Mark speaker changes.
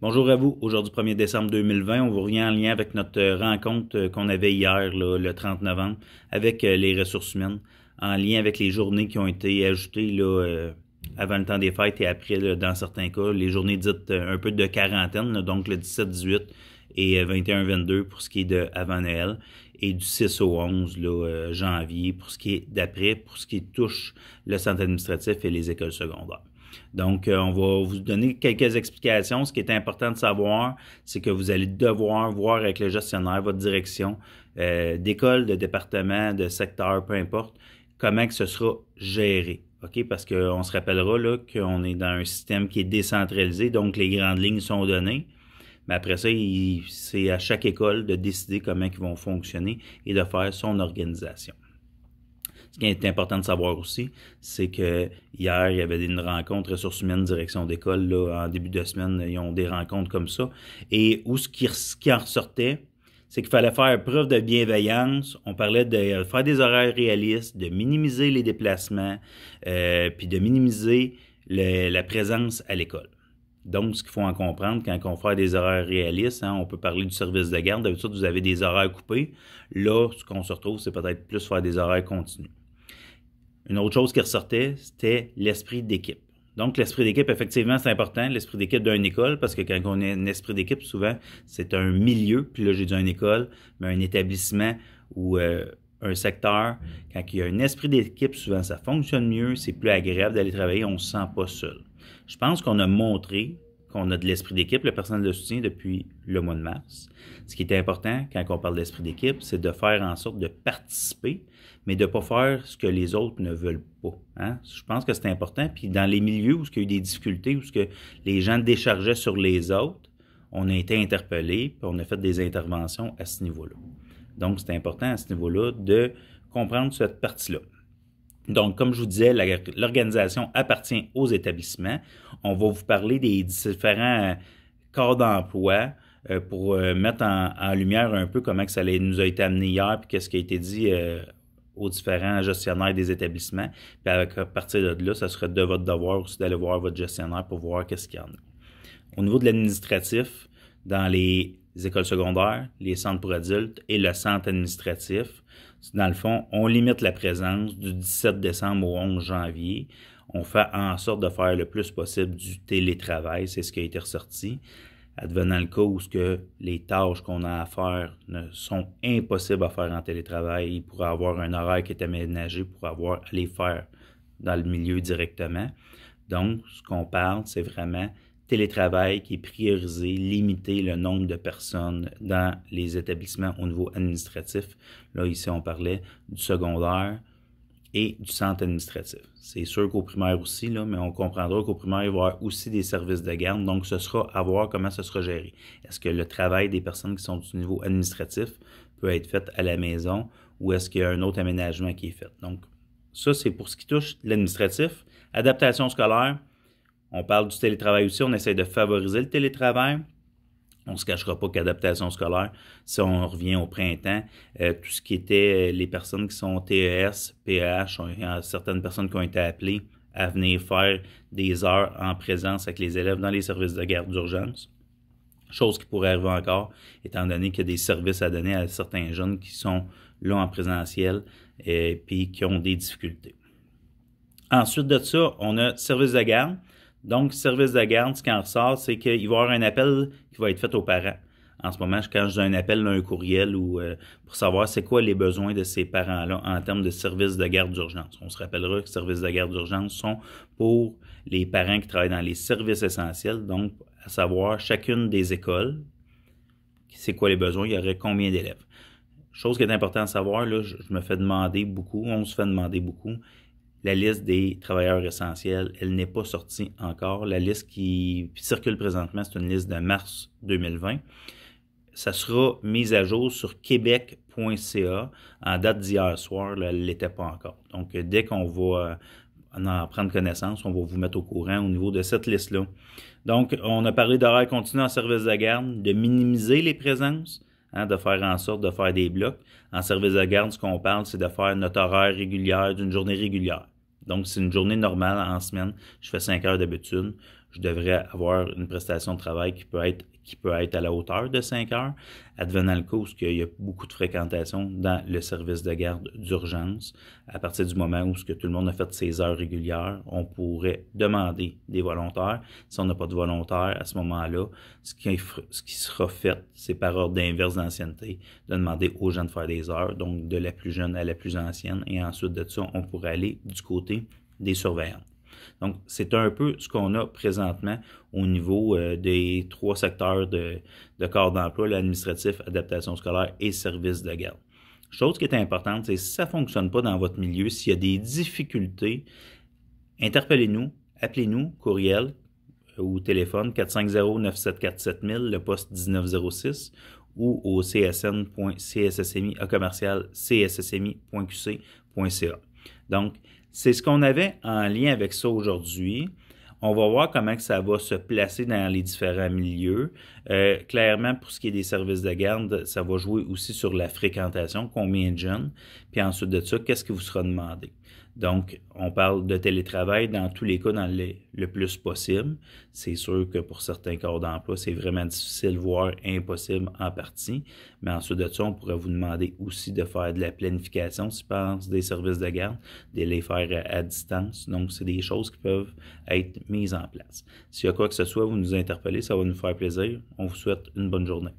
Speaker 1: Bonjour à vous. Aujourd'hui, 1er décembre 2020, on vous revient en lien avec notre rencontre qu'on avait hier, là, le 30 novembre, avec les ressources humaines, en lien avec les journées qui ont été ajoutées là, avant le temps des fêtes et après, là, dans certains cas, les journées dites un peu de quarantaine, là, donc le 17-18 et 21-22 pour ce qui est de avant Noël, et du 6 au 11 là, janvier pour ce qui est d'après, pour ce qui touche le centre administratif et les écoles secondaires. Donc, on va vous donner quelques explications. Ce qui est important de savoir, c'est que vous allez devoir voir avec le gestionnaire, votre direction, d'école, de département, de secteur, peu importe, comment que ce sera géré. OK? Parce qu'on se rappellera là qu'on est dans un système qui est décentralisé, donc les grandes lignes sont données. Mais après ça, c'est à chaque école de décider comment ils vont fonctionner et de faire son organisation. Ce qui est important de savoir aussi, c'est que hier, il y avait une rencontre ressources humaines, direction d'école, là, en début de semaine, ils ont des rencontres comme ça. Et où ce qui en ressortait, c'est qu'il fallait faire preuve de bienveillance. On parlait de faire des horaires réalistes, de minimiser les déplacements, puis de minimiser la présence à l'école. Donc, ce qu'il faut en comprendre, quand on fait des horaires réalistes, hein, on peut parler du service de garde. D'habitude, vous avez des horaires coupés. Là, ce qu'on se retrouve, c'est peut-être plus faire des horaires continus. Une autre chose qui ressortait, c'était l'esprit d'équipe. Donc, l'esprit d'équipe, effectivement, c'est important, l'esprit d'équipe d'une école, parce que quand on a un esprit d'équipe, souvent, c'est un milieu, puis là, j'ai dit une école, mais un établissement ou un secteur. Quand il y a un esprit d'équipe, souvent, ça fonctionne mieux, c'est plus agréable d'aller travailler, on ne se sent pas seul. Je pense qu'on a montré qu'on a de l'esprit d'équipe, le personnel de soutien, depuis le mois de mars. Ce qui est important, quand on parle d'esprit d'équipe, c'est de faire en sorte de participer, mais de ne pas faire ce que les autres ne veulent pas. Hein? Je pense que c'est important. Puis dans les milieux où il y a eu des difficultés, où les gens déchargeaient sur les autres, on a été interpellés, puis on a fait des interventions à ce niveau-là. Donc, c'est important à ce niveau-là de comprendre cette partie-là. Donc, comme je vous disais, l'organisation appartient aux établissements. On va vous parler des différents corps d'emploi pour mettre en lumière un peu comment que ça nous a été amené hier, puis qu'est-ce qui a été dit aux différents gestionnaires des établissements. Puis à partir de là, ça serait de votre devoir aussi d'aller voir votre gestionnaire pour voir qu'est-ce qu'il y en a. Au niveau de l'administratif, dans les écoles secondaires, les centres pour adultes et le centre administratif, dans le fond, on limite la présence du 17 décembre au 11 janvier. On fait en sorte de faire le plus possible du télétravail, c'est ce qui a été ressorti. Advenant le cas où les tâches qu'on a à faire sont impossibles à faire en télétravail, il pourrait avoir un horaire qui est aménagé pour avoir à les faire dans le milieu directement. Donc, ce qu'on parle, c'est vraiment télétravail qui est priorisé, limiter le nombre de personnes dans les établissements au niveau administratif. Là, ici, on parlait du secondaire et du centre administratif. C'est sûr qu'au primaire aussi, là, mais on comprendra qu'au primaire, il va y avoir aussi des services de garde. Donc, ce sera à voir comment ce sera géré. Est-ce que le travail des personnes qui sont du niveau administratif peut être fait à la maison ou est-ce qu'il y a un autre aménagement qui est fait? Donc, ça, c'est pour ce qui touche l'administratif. Adaptation scolaire. On parle du télétravail aussi, on essaie de favoriser le télétravail. On ne se cachera pas qu'adaptation scolaire, si on revient au printemps, tout ce qui était les personnes qui sont TES, PEH, il y a certaines personnes qui ont été appelées à venir faire des heures en présence avec les élèves dans les services de garde d'urgence. Chose qui pourrait arriver encore, étant donné qu'il y a des services à donner à certains jeunes qui sont là en présentiel et puis qui ont des difficultés. Ensuite de ça, on a service de garde. Donc, service de garde, ce qui en ressort, c'est qu'il va y avoir un appel qui va être fait aux parents. En ce moment, quand je dis un appel, un courriel, ou pour savoir c'est quoi les besoins de ces parents-là en termes de services de garde d'urgence. On se rappellera que les services de garde d'urgence sont pour les parents qui travaillent dans les services essentiels, donc à savoir chacune des écoles, c'est quoi les besoins, il y aurait combien d'élèves. Chose qui est importante à savoir, là, je me fais demander beaucoup, on se fait demander beaucoup, la liste des travailleurs essentiels, elle n'est pas sortie encore. La liste qui circule présentement, c'est une liste de mars 2020. Ça sera mise à jour sur québec.ca en date d'hier soir. Là, elle ne l'était pas encore. Donc, dès qu'on va en prendre connaissance, on va vous mettre au courant au niveau de cette liste-là. Donc, on a parlé d'horaire continu en service de garde, de minimiser les présences, hein, de faire en sorte de faire des blocs. En service de garde, ce qu'on parle, c'est de faire notre horaire régulière d'une journée régulière. Donc, c'est une journée normale en semaine. Je fais 5 heures d'habitude. je devrais avoir une prestation de travail qui peut être à la hauteur de 5 heures, advenant le cas où il y a beaucoup de fréquentation dans le service de garde d'urgence. À partir du moment où tout le monde a fait ses heures régulières, on pourrait demander des volontaires. Si on n'a pas de volontaires, à ce moment-là, ce qui sera fait, c'est par ordre d'inverse d'ancienneté, de demander aux gens de faire des heures, donc de la plus jeune à la plus ancienne, et ensuite de ça, on pourrait aller du côté des surveillants. Donc, c'est un peu ce qu'on a présentement au niveau des 3 secteurs de corps d'emploi, l'administratif, adaptation scolaire et service de garde. Chose qui est importante, c'est si ça ne fonctionne pas dans votre milieu, s'il y a des difficultés, interpellez-nous, appelez-nous, courriel ou téléphone 450-974-7000, le poste 1906, ou au csn.csssmi@cssmi.qc.ca. Donc, c'est ce qu'on avait en lien avec ça aujourd'hui. On va voir comment que ça va se placer dans les différents milieux. Clairement, pour ce qui est des services de garde, ça va jouer aussi sur la fréquentation, combien de jeunes. Puis ensuite de ça, qu'est-ce qui vous sera demandé? Donc, on parle de télétravail dans tous les cas, le plus possible. C'est sûr que pour certains corps d'emploi, c'est vraiment difficile, voire impossible en partie. Mais ensuite de ça, on pourrait vous demander aussi de faire de la planification, si je pense, des services de garde, de les faire à distance. Donc, c'est des choses qui peuvent être mises en place. S'il y a quoi que ce soit, vous nous interpellez, ça va nous faire plaisir. On vous souhaite une bonne journée.